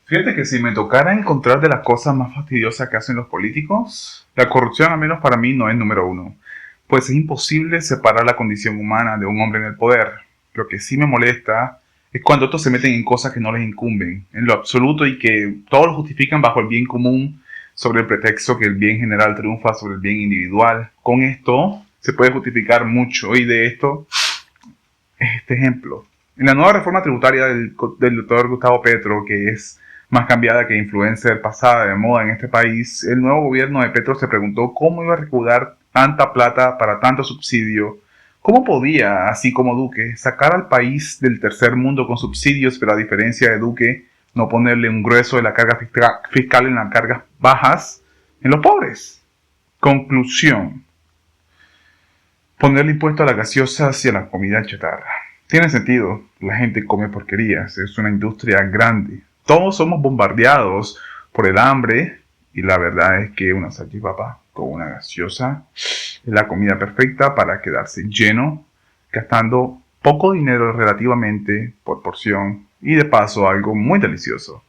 Fíjate que si me tocara encontrar de las cosas más fastidiosas que hacen los políticos, la corrupción, al menos para mí, no es número uno, pues es imposible separar la condición humana de un hombre en el poder. Lo que sí me molesta es cuando otros se meten en cosas que no les incumben, en lo absoluto, y que todos lo justifican bajo el bien común sobre el pretexto que el bien general triunfa sobre el bien individual. Con esto se puede justificar mucho, y de esto es este ejemplo. En la nueva reforma tributaria del doctor Gustavo Petro, que es más cambiada que influencer pasada de moda en este país, el nuevo gobierno de Petro se preguntó cómo iba a recaudar tanta plata para tanto subsidio. ¿Cómo podía, así como Duque, sacar al país del tercer mundo con subsidios, pero a diferencia de Duque, no ponerle un grueso de la carga fiscal en las cargas bajas en los pobres? Conclusión: ponerle impuesto a las gaseosas y a la comida chatarra. Tiene sentido, la gente come porquerías, es una industria grande. Todos somos bombardeados por el hambre, y la verdad es que una salchipapa con una gaseosa es la comida perfecta para quedarse lleno, gastando poco dinero relativamente por porción, y de paso algo muy delicioso.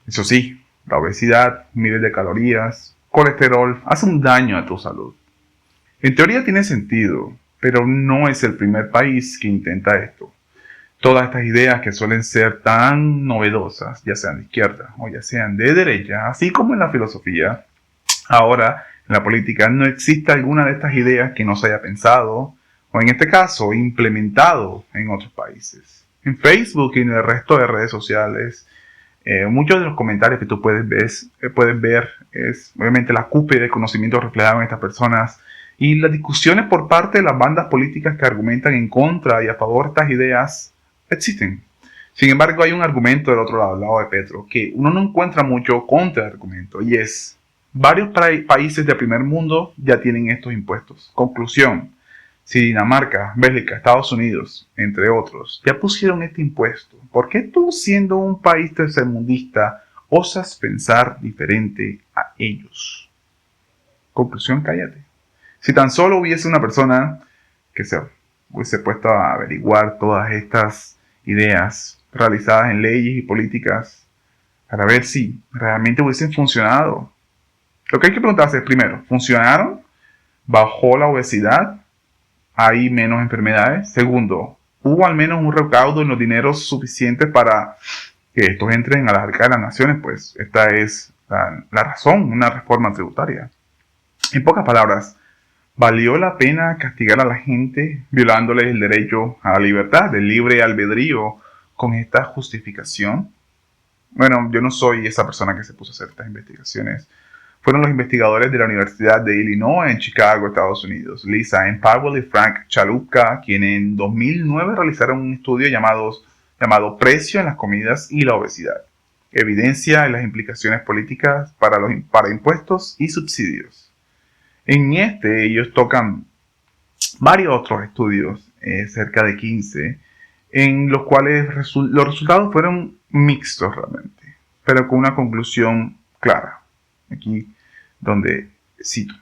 Eso sí, la obesidad, miles de calorías, colesterol, hace un daño a tu salud. En teoría tiene sentido, pero no es el primer país que intenta esto. Todas estas ideas que suelen ser tan novedosas, ya sean de izquierda o ya sean de derecha, así como en la filosofía, ahora en la política no existe alguna de estas ideas que no se haya pensado, o en este caso implementado en otros países. En Facebook y en el resto de redes sociales, muchos de los comentarios que tú puedes ver es obviamente la cúpula de conocimiento reflejado en estas personas, y las discusiones por parte de las bandas políticas que argumentan en contra y a favor de estas ideas existen. Sin embargo, hay un argumento del otro lado, del lado de Petro, que uno no encuentra mucho contraargumento, y es: varios países del primer mundo ya tienen estos impuestos. Conclusión: si Dinamarca, Bélgica, Estados Unidos, entre otros, ya pusieron este impuesto, ¿por qué tú, siendo un país tercermundista, osas pensar diferente a ellos? Conclusión: cállate. Si tan solo hubiese una persona que se hubiese puesto a averiguar todas estas ideas realizadas en leyes y políticas para ver si realmente hubiesen funcionado. Lo que hay que preguntarse es, primero, ¿funcionaron? ¿Bajó la obesidad? ¿Hay menos enfermedades? Segundo, ¿hubo al menos un recaudo en los dineros suficientes para que estos entren a las arcas de las naciones? Pues esta es la razón, una reforma tributaria. En pocas palabras, ¿valió la pena castigar a la gente violándoles el derecho a la libertad, el libre albedrío, con esta justificación? Bueno, yo no soy esa persona que se puso a hacer estas investigaciones. Fueron los investigadores de la Universidad de Illinois en Chicago, Estados Unidos, Lisa M. Powell y Frank Chalupka, quienes en 2009 realizaron un estudio llamado Precio en las comidas y la obesidad: evidencia de las implicaciones políticas para impuestos y subsidios. En ellos tocan varios otros estudios, cerca de 15, en los cuales los resultados fueron mixtos realmente, pero con una conclusión clara. Aquí donde cito: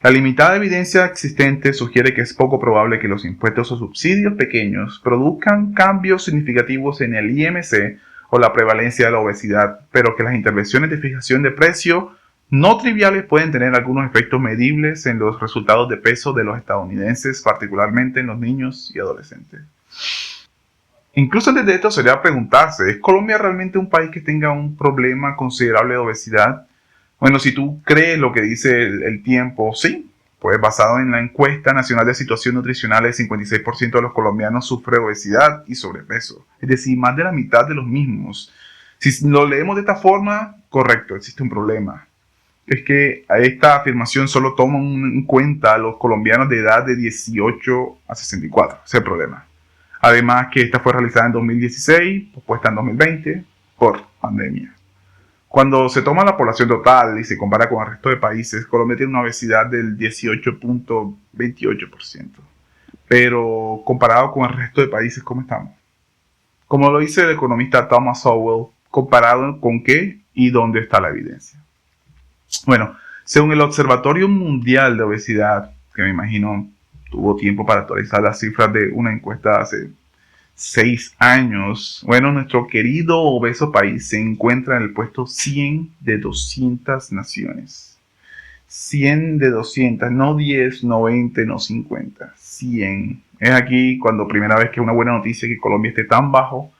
la limitada evidencia existente sugiere que es poco probable que los impuestos o subsidios pequeños produzcan cambios significativos en el IMC o la prevalencia de la obesidad, pero que las intervenciones de fijación de precio no triviales pueden tener algunos efectos medibles en los resultados de peso de los estadounidenses, particularmente en los niños y adolescentes. Incluso desde esto sería preguntarse: ¿es Colombia realmente un país que tenga un problema considerable de obesidad? Bueno, si tú crees lo que dice el tiempo, sí. Pues basado en la encuesta nacional de situación nutricional, el 56% de los colombianos sufre obesidad y sobrepeso. Es decir, más de la mitad de los mismos. Si lo leemos de esta forma, correcto, existe un problema. Es que esta afirmación solo toma en cuenta a los colombianos de edad de 18 a 64. Ese es el problema. Además que esta fue realizada en 2016, pospuesta en 2020 por pandemia. Cuando se toma la población total y se compara con el resto de países, Colombia tiene una obesidad del 18.28%. Pero comparado con el resto de países, ¿cómo estamos? Como lo dice el economista Thomas Sowell, ¿comparado con qué y dónde está la evidencia? Bueno, según el Observatorio Mundial de Obesidad, que me imagino tuvo tiempo para actualizar las cifras de una encuesta hace 6 años. Bueno, nuestro querido obeso país se encuentra en el puesto 100 de 200 naciones. 100 de 200, no 10, no 20, no 50, 100. Es aquí cuando primera vez que es una buena noticia que Colombia esté tan bajo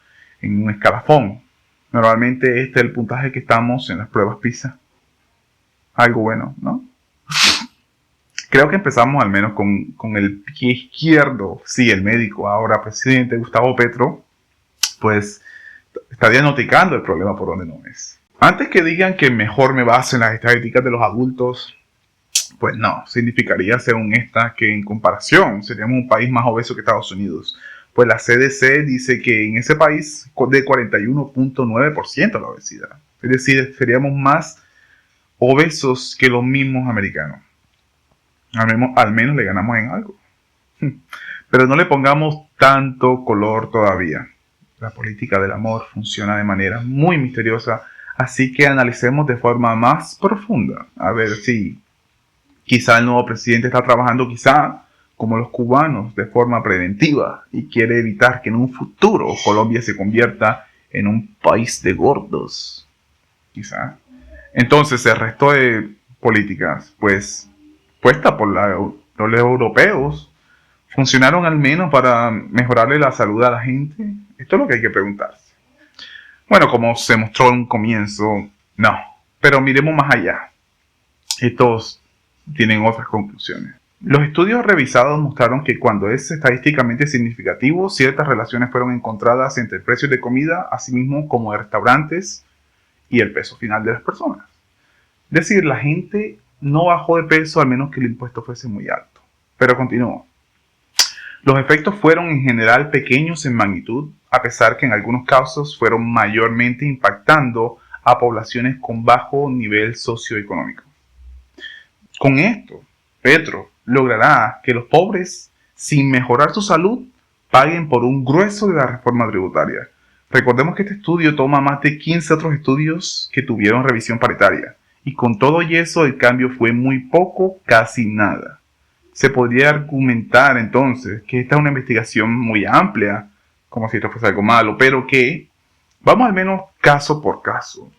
en un escalafón. Normalmente este es el puntaje que estamos en las pruebas PISA. Algo bueno, ¿no? Creo que empezamos al menos con el pie izquierdo. Sí, el médico, ahora presidente Gustavo Petro, pues está diagnosticando el problema por donde no es. Antes que digan que mejor me baso en las estadísticas de los adultos, pues no, significaría, según esta, que en comparación seríamos un país más obeso que Estados Unidos. Pues la CDC dice que en ese país de 41.9% la obesidad. Es decir, seríamos más obesos que los mismos americanos. Al menos le ganamos en algo. Pero no le pongamos tanto color todavía. La política del amor funciona de manera muy misteriosa, así que analicemos de forma más profunda. A ver si quizá el nuevo presidente está trabajando como los cubanos de forma preventiva y quiere evitar que en un futuro Colombia se convierta en un país de gordos. Quizá. Entonces el resto de políticas, pues puesta por los europeos, ¿funcionaron al menos para mejorarle la salud a la gente? Esto es lo que hay que preguntarse. Bueno, como se mostró en un comienzo, no. Pero miremos más allá. Estos tienen otras conclusiones. Los estudios revisados mostraron que cuando es estadísticamente significativo, ciertas relaciones fueron encontradas entre precios de comida, así mismo como de restaurantes, y el peso final de las personas. Es decir, la gente no bajó de peso al menos que el impuesto fuese muy alto. Pero continuó. Los efectos fueron en general pequeños en magnitud, a pesar que en algunos casos fueron mayormente impactando a poblaciones con bajo nivel socioeconómico. Con esto, Petro logrará que los pobres, sin mejorar su salud, paguen por un grueso de la reforma tributaria. Recordemos que este estudio toma más de 15 otros estudios que tuvieron revisión paritaria. Y con todo y eso, el cambio fue muy poco, casi nada. Se podría argumentar entonces que esta es una investigación muy amplia, como si esto fuese algo malo, pero que vamos al menos caso por caso.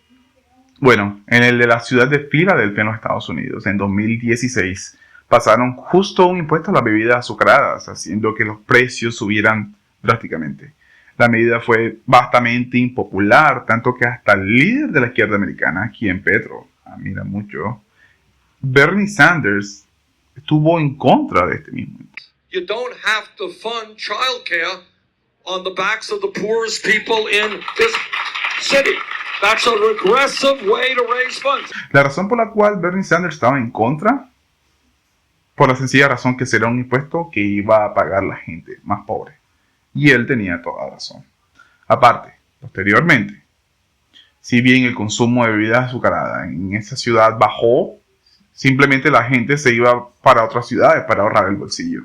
Bueno, en el de la ciudad de Filadelfia en los Estados Unidos, en 2016, pasaron justo un impuesto a las bebidas azucaradas, haciendo que los precios subieran drásticamente. La medida fue bastante impopular, tanto que hasta el líder de la izquierda americana, quien Petro admira mucho, Bernie Sanders, estuvo en contra de este mismo. You don't have to fund childcare on the backs of the poorest people in this city. That's a regressive way to raise funds. La razón por la cual Bernie Sanders estaba en contra, por la sencilla razón que será un impuesto que iba a pagar la gente más pobre. Y él tenía toda razón. Aparte, posteriormente, si bien el consumo de bebidas azucaradas en esa ciudad bajó, simplemente la gente se iba para otras ciudades para ahorrar el bolsillo.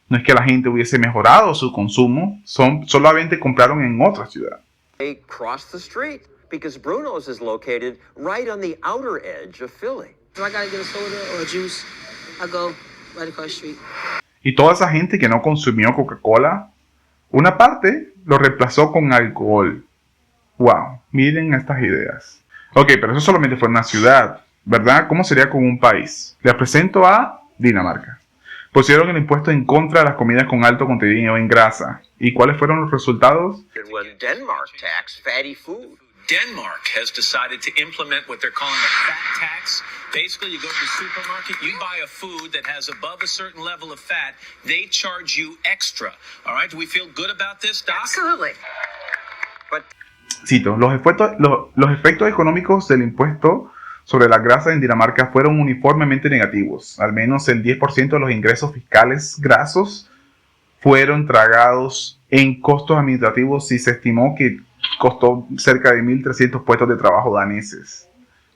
No es que la gente hubiese mejorado su consumo, solamente compraron en otra ciudad. They cross the street because Bruno's is located right on the outer edge of Philly. If I gotta get a soda or a juice, I go right across the street. Y toda esa gente que no consumió Coca-Cola, una parte lo reemplazó con alcohol. Wow, miren estas ideas. Ok, pero eso solamente fue una ciudad, ¿verdad? ¿Cómo sería con un país? Les presento a Dinamarca. Pusieron el impuesto en contra de las comidas con alto contenido en grasa. ¿Y cuáles fueron los resultados? When Denmark tax fatty food. Denmark has decided to implement what they're calling a fat tax. Basically, you go to the supermarket, you buy a food that has above a certain level of fat, they charge you extra. All right, do we feel good about this, Doc? Absolutely. But Cito, los efectos económicos del impuesto sobre la grasa en Dinamarca fueron uniformemente negativos. Al menos el 10% de los ingresos fiscales grasos fueron tragados en costos administrativos y se estimó que costó cerca de 1.300 puestos de trabajo daneses.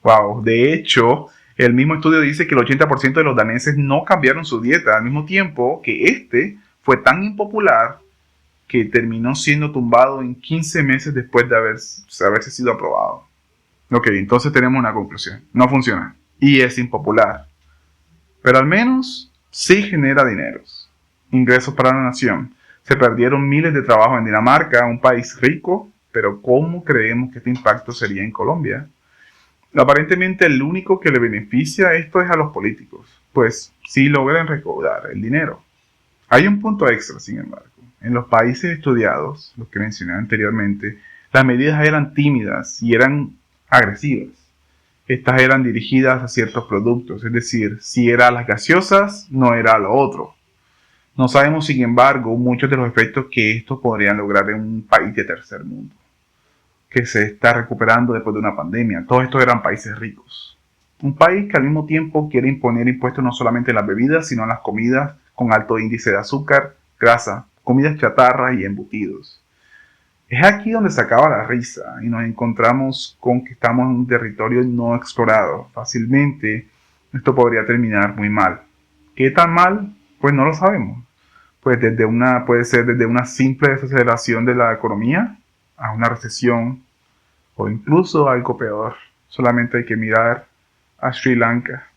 Wow, de hecho, el mismo estudio dice que el 80% de los daneses no cambiaron su dieta, al mismo tiempo que este fue tan impopular que terminó siendo tumbado en 15 meses después de haberse sido aprobado. Ok, entonces tenemos una conclusión. No funciona. Y es impopular. Pero al menos sí genera dineros. Ingresos para la nación. Se perdieron miles de trabajos en Dinamarca, un país rico, pero ¿cómo creemos que este impacto sería en Colombia? Aparentemente el único que le beneficia esto es a los políticos, pues sí logran recaudar el dinero. Hay un punto extra, sin embargo. En los países estudiados, los que mencioné anteriormente, las medidas eran tímidas y eran agresivas. Estas eran dirigidas a ciertos productos, es decir, si era a las gaseosas, no era a lo otro. No sabemos, sin embargo, muchos de los efectos que esto podrían lograr en un país de tercer mundo, que se está recuperando después de una pandemia. Todos estos eran países ricos. Un país que al mismo tiempo quiere imponer impuestos no solamente en las bebidas, sino en las comidas con alto índice de azúcar, grasa, comidas chatarras y embutidos. Es aquí donde se acaba la risa y nos encontramos con que estamos en un territorio no explorado. Fácilmente esto podría terminar muy mal. ¿Qué tan mal? Pues no lo sabemos. Pues puede ser desde una simple desaceleración de la economía a una recesión o incluso algo peor. Solamente hay que mirar a Sri Lanka.